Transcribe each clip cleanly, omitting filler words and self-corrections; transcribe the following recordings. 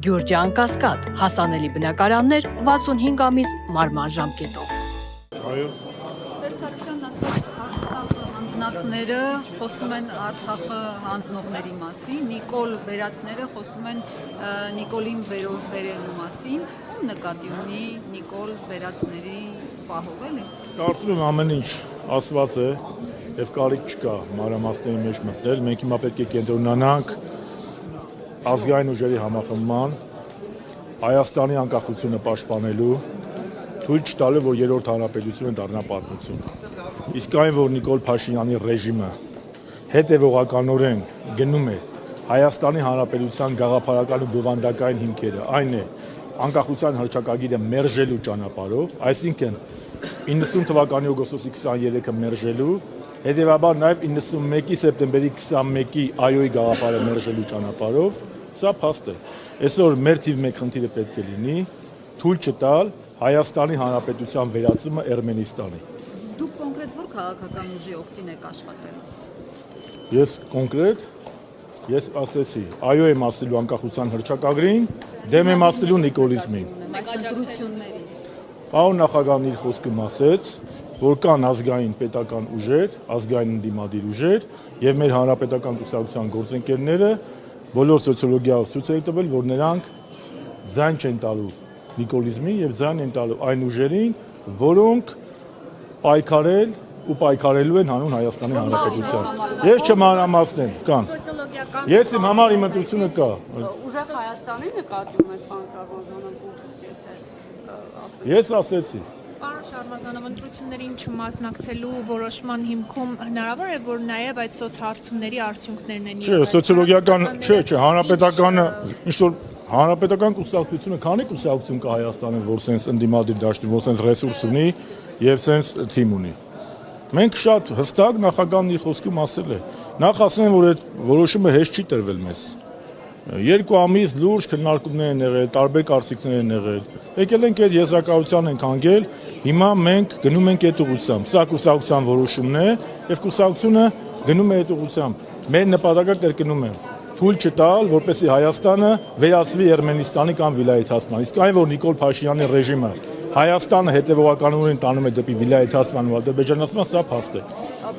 Գյուրջան Կասկադ, հասանելի բնակարաններ 65 ամիս մարման ժամկետով։ Այո։ Սերժ Սարգսյանն ասաց Արցախ հանձնածները խոսում են Արցախը հանձնողների մասին, Նիկոլ վերածները խոսում են Նիկոլին վերելու մասին, ում նկատի ունի Նիկոլ վերածների պահովելը։ Կարծում եմ ամեն ինչ ասված է եւ կարիք չկա մանրամասների մեջ մտնել։ Մենք հիմա պետք է կենտրոնանանք ազգային ուժերի համախմբման, Հայաստանի անկախությունը պաշտպանելու, թույլ չտալու, որ երրորդ հանրապետությունը դառնա պատմություն։ Իսկ այն, որ Նիկոլ Փաշինյանի ռեժիմը հետևողականորեն գնում է Հայաստանի հանրապետության գաղափարական ու բովանդակային հիմքերը, այն է անկախության հռչակագիրը մերժելու ճանապարհով, այսինքն 90 թվականի օգոստոսի 23-ը մերժելու, հետևաբար նաև 91-ի սեպտեմբերի 21-ի ԱՅՈ-ի գաղափարը մերժելու ճանապարհով, սա փաստ է։ Այսօր մեր թիվ 1 խնդիրը պետք է լինի թույլ չտալ Հայաստանի Հանրապետության վերածումը Էրմենիստանի։ Դուք կոնկրետ ո՞ր քաղաքական ուժի օգտին եք աշխատել։ Ես կոնկրետ ասեցի, ԱՅՈ եմ ասելու անկախության հռչակագրին, դեմ եմ ասելու նիկոլիզմին։ Ընտրությունների։ Պարոն նախագահն իր խոսքում ասեց, որ կան ազգային պետական ուժեր, ազգային ընդդիմադիր ուժեր եւ մեր հանրապետական կուսակցության գործընկերները բոլոր սոցիոլոգիայով ցույց է տվել, որ նրանք ձայն չեն տալու նիկոլիզմին եւ ձայն են տալու այն ուժերին, որոնք պայքարել ու պայքարելու են հանուն Հայաստանի Հանրապետության։ Ես չմանրամասնեմ, կան։ Ես իմ համար իմ ընտրությունը կա։ Ուժեղ Հայաստանի նկատի ունեք պարոն Շարմազանov, Ես ասեցի։ Պարոն Շարմազանով, ընտրություններին չմասնակցելու որոշման հիմքում հնարավոր է, որ նաև այդ սոցհարցումների արդյունքներն են եղել։ Չէ, սոցիոլոգիական, չէ, հանրապետականը, ինչ որ հանրապետական կուսակցությունը, քանի կուսակցություն կա Հայաստանում, որ sense ընդդիմադիր դաշտի, որ sense ռեսուրս ունի եւ sense թիմ ունի։ Մենք շատ հստակ նախագահն իր խոսքում ասել է, նախ ասեմ, որ այդ որոշումը հեշտ չի տրվել մեզ։ 2 ամիս լուրջ քննարկումներ են եղել, տարբեր կարծիքներ են եղել։ Եկել ենք այդ եզրակացության ենք հանգել, հիմա մենք գնում ենք այդ ուղղությամբ։ Սա կուսակցության որոշումն է եւ կուսակցությունը գնում է այդ ուղղությամբ։ Մեր նպատակը կրկնում եմ, թույլ չտալ, որպեսզի Հայաստանը վերածվի Էրմենիստանի կամ վիլայեթացման։ Իսկ այն, որ Նիկոլ Փաշինյանի ռեժիմը Հայաստանը հետևողականորեն տանում է դեպի վիլայեթացման ու ադրբեջանացման, սա փաստ է։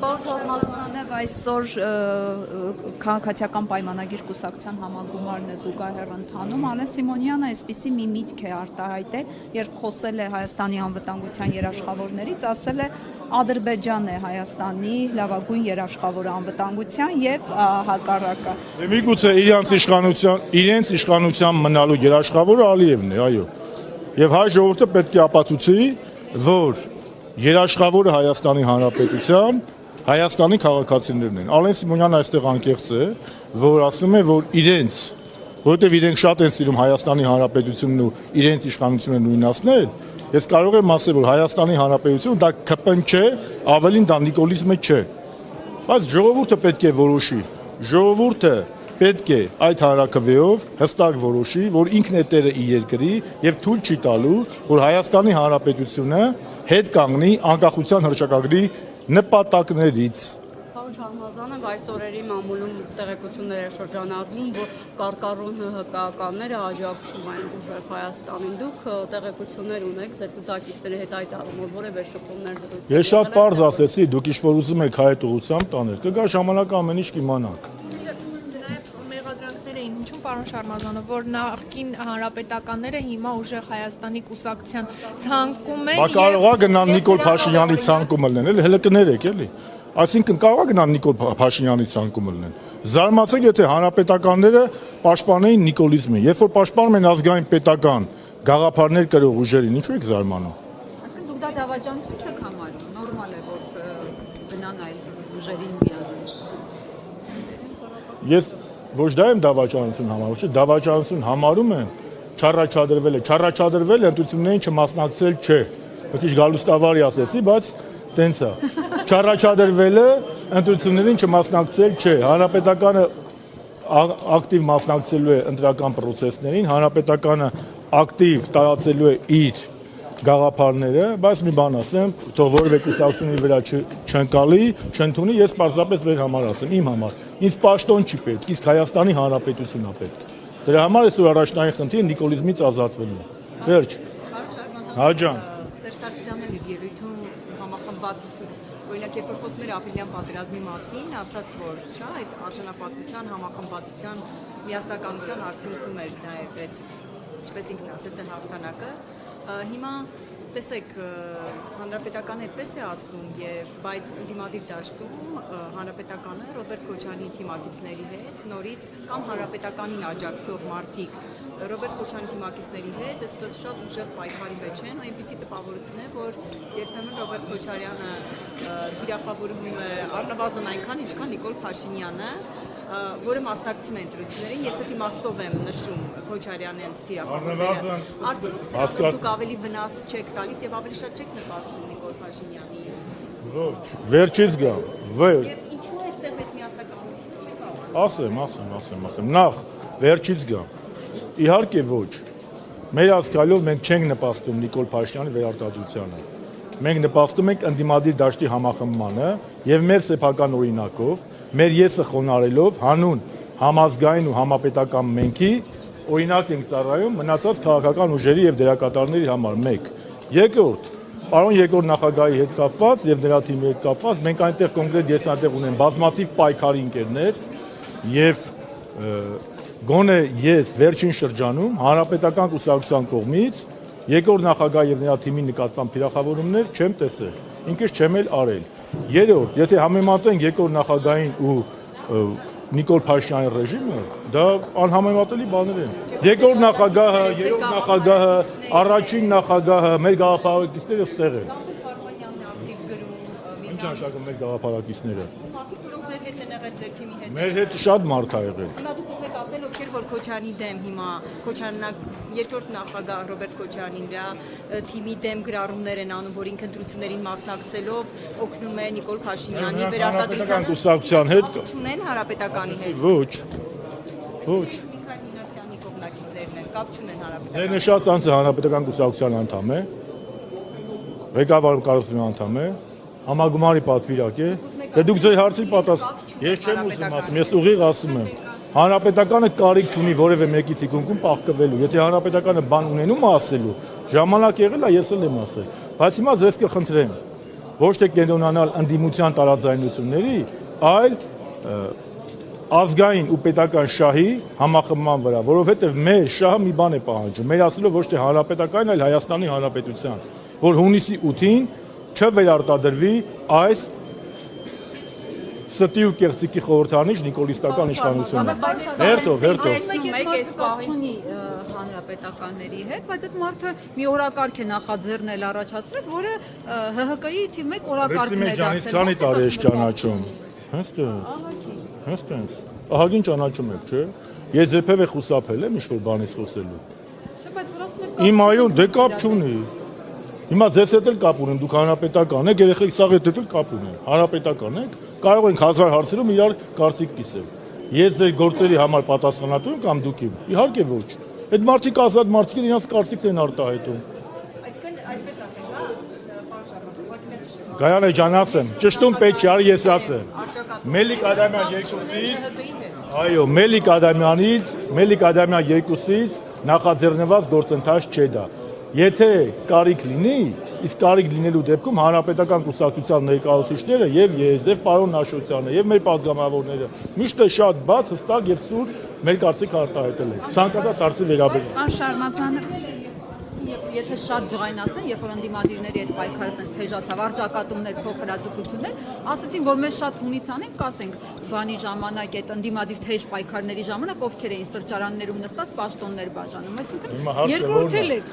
Պարոն Շարմազանով, այսօր քաղաքացիական պայմանագիր կուսակցության համագումարն է զուգահեռ ընթանում։ Ալեն Սիմոնյանը այսպիսի մի միտք է արտահայտել, երբ խոսել է Հայաստանի անվտանգության երաշխավորներից, ասել է Ադրբեջանն է Հայաստանի լավագույն երաշխավորը անվտանգության եւ հակառակը։ Միգուցե իրենց իշխանության մնալու երաշխավորը Ալիևն է, այո։ Եվ հայ ժողովուրդը պետք է ապացուցի, որ երաշխավորը Հայաստանի Հանրապետության Հայաստանի քաղաքացիներն են։ Ալեն Սիմոնյանը այստեղ անկեղծ է, որ ասում է, որ իրենց, որովհետև իրենք շատ են սիրում Հայաստանի Հանրապետությունն ու իրենց իշխանությունը նույնացնել, ես կարող եմ ասել, որ Հայաստանի Հանրապետությունը դա ԿՊ չէ, ավելին դա նիկոլիզմը չէ։ Բայց ժողովուրդը պետք է որոշի։ Ժողովուրդը պետք է այդ հանրաքվեով հստակ որոշի, որ ինքն է տերը իր երկրի եւ թույլ չի տալու, որ Հայաստանի Հանրապետությունը հետ կանգնի անկախության հռչակագրի նպատակներից։ Պարոն Շարմազանով, այս օրերի մամուլում տեղեկություններ է շրջանառվում, որ կարկառուն ՀՀԿ-ականները աջակցում են ուժեղ Հայաստանին։ Դուք տեղեկություններ ունեք ձգուձակիցների հետ այդ առումով որևէ շփումներ դրություն։ Ես շատ պարզ ասեցի, դուք ինչ որ ուզում եք այդ ուղղությամբ տանել, կգա ժամանակը ամեն ինչ կիմանաք։ Ինչու պարոն Շարմազանով, որ նախկին հանրապետականները հիմա ուժեղ Հայաստանի կուսակցության ցանկում են։ Բա կարող է գնալ Նիկոլ Փաշինյանի ցանկումը լինել, հələ կներեք էլի։ Այսինքն կարող է գնալ Նիկոլ Փաշինյանի ցանկումը լինել։ Զարմացեք, եթե հանրապետականները պաշտպանեին նիկոլիզմին, երբ որ պաշտպանում են ազգային պետական գաղափարներ կրող ուժերին, ինչու եք զարմանում։ Այսինքն դուք դա դավաճանություն չեք համարում, նորմալ է, որ գնան այլ ուժերին միանան։ Ես ոչ դա եմ դավաճանություն համարում, չէ, դավաճանություն համարում եմ չառաջադրվել ընտրություններին չմասնակցել չէ։ Մի քիչ գալուստավարի ասեցի, բայց տենց է։ Չառաջադրվելը ընտրություններին չմասնակցել չէ։ Հանրապետականը ակտիվ մասնակցելու է ընտրական process-ներին, հանրապետականը ակտիվ տարածելու է իր գաղափարները, բայց մի բան ասեմ, թող որևէ կուսակցությունների վրա չընկալի, չընդունի, ես պարզապես մեր համար ասեմ, իմ համար։ Ինձ պաշտոն չի պետք, իսկ Հայաստանի Հանրապետությունն է պետք։ Դրա համար այսօր առաջնային խնդիրը նիկոլիզմից ազատվելն է։ Վերջ։ Հաջան։ Սերժ Սարգսյանն իր ելույթում համախմբվածություն, օրինակ երբ որ խոսում էր ապրիլյան պատերազմի մասին, ասաց, որ շա այդ արժանապատվության, համախմբվածության, միասնականության արդյունքում էր նաև այդ, ինչպես ինքն ասաց, այն հաղթանակը։ Հիմա տեսեք, հանրապետականը այդպես է ասում, բայց ընդդիմադիր դաշտում հանրապետականը Ռոբերտ Քոչարյանի թիմակիցների հետ նորից կամ հանրապետականին աջակցող մարդիկ Ռոբերտ Քոչարյանի թիմակիցների հետ այսպես շատ ուժեղ պայքարի մեջ են, ու այնպիսի տպավորություն է, որ երբեմն Ռոբերտ Քոչարյանը թիրախավորում է առնվազն այնքան, ինչքան Նիկոլ Փաշինյանը, որը մասնակցում է ընտրություններին, ես այդ իմաստով եմ նշում Քոչարյանին թիրախավորումը։ Արդյոք սրանով դուք ավելի վնաս չեք տալիս եւ ավելի շատ չեք նպաստում Նիկոլ Փաշինյանին։ Ոչ, վերջից գա։ Եվ ինչու է այստեղ այդ միասնականությունը չեք ավարտում։ Ասեմ, նախ վերջից գա։ Իհարկե ոչ։ Մեր ազգալով մենք չենք նպաստում Նիկոլ Փաշինյանի վերարտադրությանը։ Մենք նպաստում ենք ընդդիմադիր դաշտի համախմբմանը եւ մեր սեփական օրինակով, մեր եսը խոնարելով հանուն համազգային ու համապետական մենքի օրինակ ենք ծառայում մնացած քաղաքական ուժերի եւ դերակատարների համար 1։ Երկրորդ, պարոն երկրորդ նախագահի հետ կապված եւ նրա թիմի հետ կապված մենք այնտեղ կոնկրետ ես այնտեղ ունեմ բազմաթիվ պայքարի ընկերներ եւ գոնե ես վերջին շրջանում հանրապետական կուսակցության կողմից երկրորդ նախագահ եւ նրա թիմի նկատմամբ թիրախավորումներ չեմ տեսել, ինքս չեմ էլ արել։ Երրորդ, եթե համեմատենք երկրորդ նախագահին ու Նիկոլ Փաշինյանի ռեժիմը, դա անհամեմատելի բաներ են։ Երկրորդ նախագահը, երրորդ նախագահը, առաջին նախագահը, մեր գաղափարակիցները ստեղ են։ Ինչ նշանակում մեր գաղափարակիցները։ Ձեր հետ են եղել ձեր թիմի հետ։ Մեր հետ շատ մարդ ա եղել։ Հիմա դուք ուզում եք ասել, ովքեր որ Քոչարյանի դեմ հիմա Քոչարյանն երկրորդ նախագահ Ռոբերտ Քոչարյանին դրա թիմի դեմ գրառումներ են անում, որ ինքը ընտրություններին մասնակցելով օգնում է Նիկոլ Փաշինյանի վերարտադրությանը։ Կուսակցության հետ չունեն հանրապետականի հետ։ Ոչ։ Ոչ։ Միքայել Մինասյանի կողմնակիցներն են, կապ չունեն հանրապետական։ Ձեր նշած անձը հանրապետական կուսակցության անդամ է։ Ղեկավարում կառուցման անդամ է։ Համագումարի պատվիրակ է։ Դե դուք ձեր հարցի պատասխան։ Ես չեմ ուզում ասում, ես ուղիղ ասում եմ։ Հանրապետականը կարիք չունի որևէ մեկի թիկունքում պահկվելու։ Եթե հանրապետականը բան ունենում է ասելու, ժամանակ եղել է, ես էլ եմ ասել։ Բայց հիմա ձեզ կխնդրեմ, ոչ թե կենտրոնանալ ընդդիմության տարաձայնությունների, այլ ազգային ու պետական շահի համախմբման վրա, որովհետև մեր շահը մի բան է պահանջում։ Մեր ասելով ոչ թե հանրապետական, այլ Հայաստանի Հանրապետության, որ հունիսի 8-ին չվերարտադրվի այս ստի ու կեղծիկի խորհրդանիշ նիկոլիստական իշխանությունը։ Հերթով։ Մեկ էս պահի հանրապետականների հետ, բայց այդ մարդը մի օրակարգ է նախաձեռնել առաջացրել, որը ՀՀԿ-ի թիվ 1 օրակարգն է դարձել։ Քանի տարի է ճանաչում։ Հենց տենց։ Ահագին ճանաչում եք, չէ՞։ Ես երբևէ խուսափել եմ ինչ-որ բանից խոսելու։ Իմ այո, դե կապ չունի։ Հիմա ձեզ հետ էլ կապ ունեմ, դուք հանրապետական եք, երեխեք սաղ հետ էլ կապ ունեն, հանրապետական եք, կարող ենք 1000 հարցերում իրար կարծիք կիսել։ Ես ձեր գործերի համար պատասխանատու եմ կամ դուք իմ։ Իհարկե ոչ։ Այդ մարդիկ ազատ մարդիկ են, իրանց կարծիքն են արտահայտում։ Այսպես ասենք, հա, պարոն Շարմատov, ուղղակի մենք ճշտում։ Գայանե ջան ասեմ, ճշտում պետք չի, արի ես ասեմ։ Մելիք Ադամյան 2-ից, այո, Մելիք Ադամյան 2-ից նախաձեռնված գործընթաց չէ դա։ Եթե կարիք լինի, իսկ կարիք լինելու դեպքում հանրապետական կուսակցության ներկայացուցիչները եւ ԵԶ պարոն Աշոտյանը եւ մեր պատգամավորները միշտ է շատ բաց, հստակ եւ սուր մեր կարծիքը արտահայտել են։ Ցանկացած հարցի վերաբերյալ։ Պարոն Շարմազանը, եթե շատ ջղայնացնեն, երբ որ ընդդիմադիրների հետ պայքարը sense թեժացավ, արճակատումներ, փոխհրաձգություններ, ասացին, որ մեզ շատ հունից անենք, կասենք, բանի ժամանակ այդ ընդդիմադիր թեժ պայքարների ժամանակ ովքեր էին սրճարաններում նստած պաշտոններ բաժանում, այսինքն երկրորդել եք,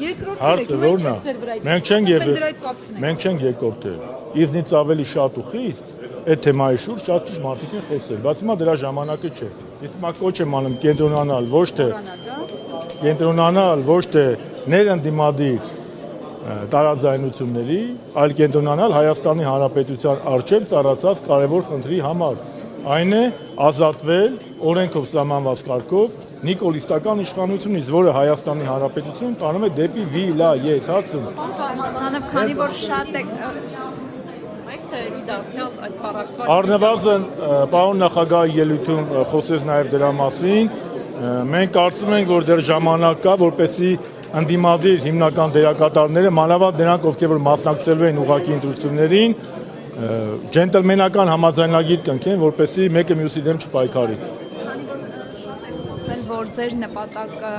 մենք չենք երկրորդել։ Իզնից ավելի շատ ու խիստ այդ թեմայի շուրջ շատ քիչ մարդիկ են խոսել, բայց հիմա դրա ժամանակը չէ։ Ես հիմա կոչ եմ անում կենտրոնանալ ոչ թե ներընդդիմադիր տարաձայնությունների, այլ կենտրոնանալ Հայաստանի Հանրապետության առջև ծառացած կարևոր խնդրի համար։ Այն է ազատվել օրենքով սահմանված կարգով նիկոլիստական իշխանությունից, որը Հայաստանի Հանրապետությունում տանում է դեպի վիլայեթացում։ Սանավ, քանի որ շատ եք Առնվազն պարոն նախագահի ելույթում խոսեց նաև դրա մասին, Մենք կարծում ենք, որ դեռ ժամանակ կա, որպեսզի ընդդիմադիր հիմնական դերակատարները, մանավանդ նրանք, ովքեր որ մասնակցելու են ուղղակի ընտրություններին, ջենտլմենական համաձայնագիր կնքեն, որպեսզի մեկը մյուսի դեմ չպայքարի։ Որ ձեր նպատակը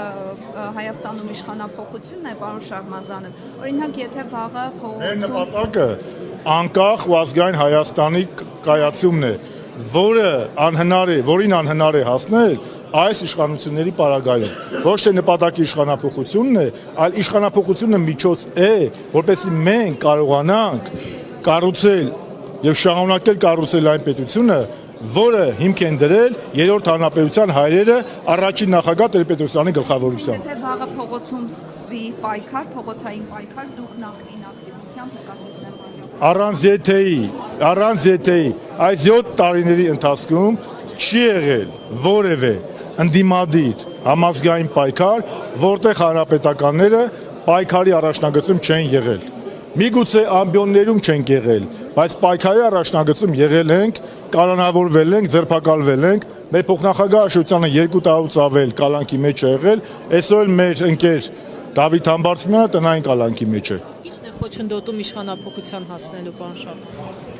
Հայաստանում իշխանափոխությունն է, պարոն Շահմազանը, օրինակ, եթե վաղը Մեր նպատակը անկախ ու ազգային Հայաստանի կայացումն է, որին անհնար է հասնել այս իշխանությունների պարագայում։ Ոչ թե նպատակի իշխանափոխությունն է, այլ իշխանափոխությունը միջոց է, որպեսզի մենք կարողանանք կառուցել եւ շարունակել կառուցել այն պետությունը, որը հիմք են դրել երրորդ հանրապետության հայրերը առաջին նախագահ Տեր-Պետրոսյանի գլխավորությամբ։ Եթե վաղը փողոցում սկսվի պայքար, փողոցային պայքար, դուք նախկին ակտիվությամբ նկատի առանց եթեի այս 7 տարիների ընթացքում չի եղել որևէ ընդդիմադիր համազգային պայքար, որտեղ հանրապետականները պայքարի առաջնագծում չեն եղել։ Միգուցե ամբիոններում չենք եղել, բայց պայքարի առաջնագծում եղել ենք, կալանավորվել ենք, ձերբակալվել ենք, մեր փոխնախագահ Աշոտյանը 2 տարուց ավել կալանքի մեջ է եղել, այսօր էլ մեր ընկեր Դավիթ Համբարձումյանը տնային կալանքի մեջ է։ Ի՞նչն է խոչընդոտում իշխանափոխության հասնելու, պարոն Շահմազյան։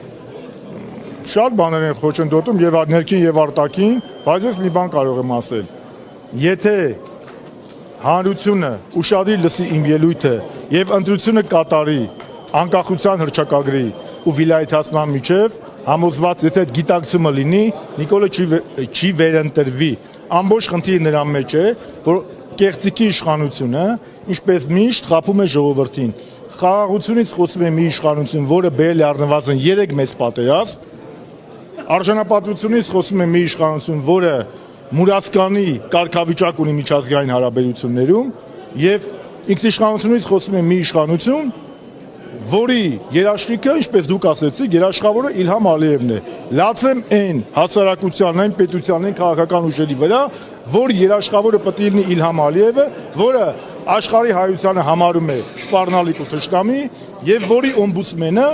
Շատ բաներ են խոչընդոտում եւ ներքին եւ արտաքին, բայց ես մի բան կարող եմ ասել։ Եթե հանրությունը ուշադիր լսի իմ ելույթը եւ ընտրությունը կատարի անկախության հռչակագրի ու վիլայեթացման միջև, համոզված, եթե այդ գիտակցումը լինի, Նիկոլը չի վերընտրվի։ Ամբողջ խնդիրը նրա մեջ է, որ կեղծիքի իշխանությունը, ինչպես միշտ, խաբում է ժողովրդին։ Խաղաղությունից խոսում է մի իշխանություն, որը բերել է առնվազն 3 մեծ պատերազմ, արժանապատվությունից խոսում է մի իշխանություն, որը մուրացկանի կարգավիճակ ունի միջազգային հարաբերություններում, եւ ինքնիշխանությունից խոսում է մի իշխանություն, որի երաշխիքը, ինչպես դուք ասեցիք, երաշխավորը Իլհամ Ալիևն է։ Լացեմ այն հասարակության, այն պետության, այն քաղաքական ուժերի վրա, որ երաշխավորը պետք է լինի Իլհամ Ալիևը, որը աշխարհի հայությանը համարում է սպառնալիք ու թշնամի, եւ որի օմբուդսմենը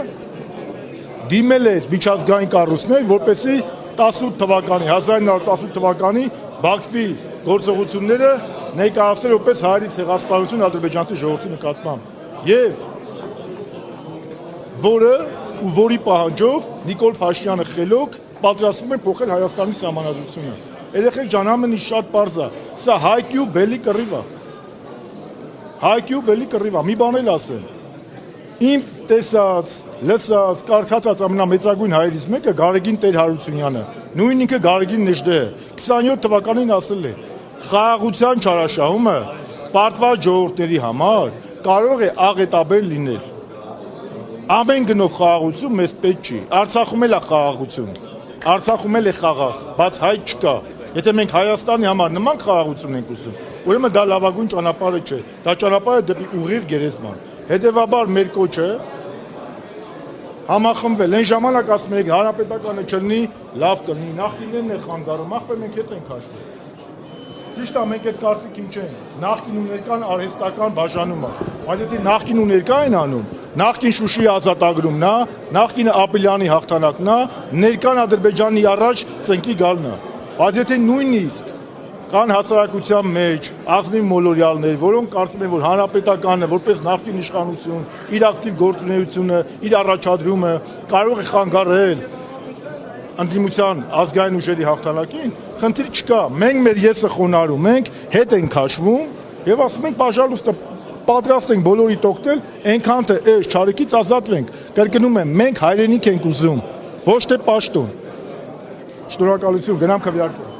դիմել էր միջազգային կառույցներ, որպեսզի 1918 թվականի Բաքվի գործողությունները ներկայացնել որպես հայերի ցեղասպանություն ադրբեջանցի ժողովրդի նկատմամբ։ Եվ որի պահանջով Նիկոլ Փաշինյանը խելոք պատրաստվում է փոխել Հայաստանի սահմանադրությունը։ Երեխեք ջան, ամենից շատ պարզ է, սա հայկյու բելի կռիվ է։ Հայկյու բելի կռիվ է, մի բան էլ ասեմ։ Իմ տեսած, լսած, կարդացած ամենամեծագույն հայերից մեկը Գարեգին Տեր-Հարությունյանը, նույն ինքը Գարեգին Նեժդեհը 27 թվականին ասել է. խաղաղության չարաշահումը պարտված ժողովուրդների համար կարող է աղետաբեր լինել։ Ամեն գնով խաղաղություն մեզ պետք չի։ Արցախում էլ է խաղաղություն։ Արցախում էլ է խաղաղ, բայց հայ չկա։ Եթե մենք Հայաստանի համար նման խաղաղություն ենք ուզում, ուրեմն դա լավագույն ճանապարհը չէ։ Դա ճանապարհը դեպի ուղիղ գերեզման։ Հետևաբար մեր կոչը համախմբվել, այն ժամանակ ասում եք հանրապետականը չլինի, լավ կլինի, նախկիններն է խանգարում, ախպեր մենք հետ ենք հաշվում։ Ճիշտ է, մենք այդ կարծիքին չենք, նախկին ու ներկան արհեստական բաժանում է, բայց եթե նախկին ու ներկա են անում, նախկին Շուշիի ազատագրումն է, նախկինը Ապիլյանի հաղթանակն է, ներկան Ադրբեջանի առաջ ծնկի գալն է, բայց եթե նույնիսկ կան հասարակության մեջ ազնիվ մոլորյալներ, որոնք կարծում են, որ հանրապետականը որպես նախկին իշխանություն, իր ակտիվ գործունեությունը, իր առաջադրումը կարող է խանգարել ընդդիմության ազգային ուժերի հաղթանակին, խնդիր չկա։ Մենք մեր եսը խոնարհում ենք, հետ ենք քաշվում եւ ասում ենք, «Պաժալուստը, պատրաստ ենք բոլորի տոկտել, այնքան թե այս չարիքից ազատվենք»։ Կրկնում եմ, մենք հայրենիք ենք ուզում, ոչ թե պաշտոն։ Շնորհակալություն, գնամ քվեարկեմ։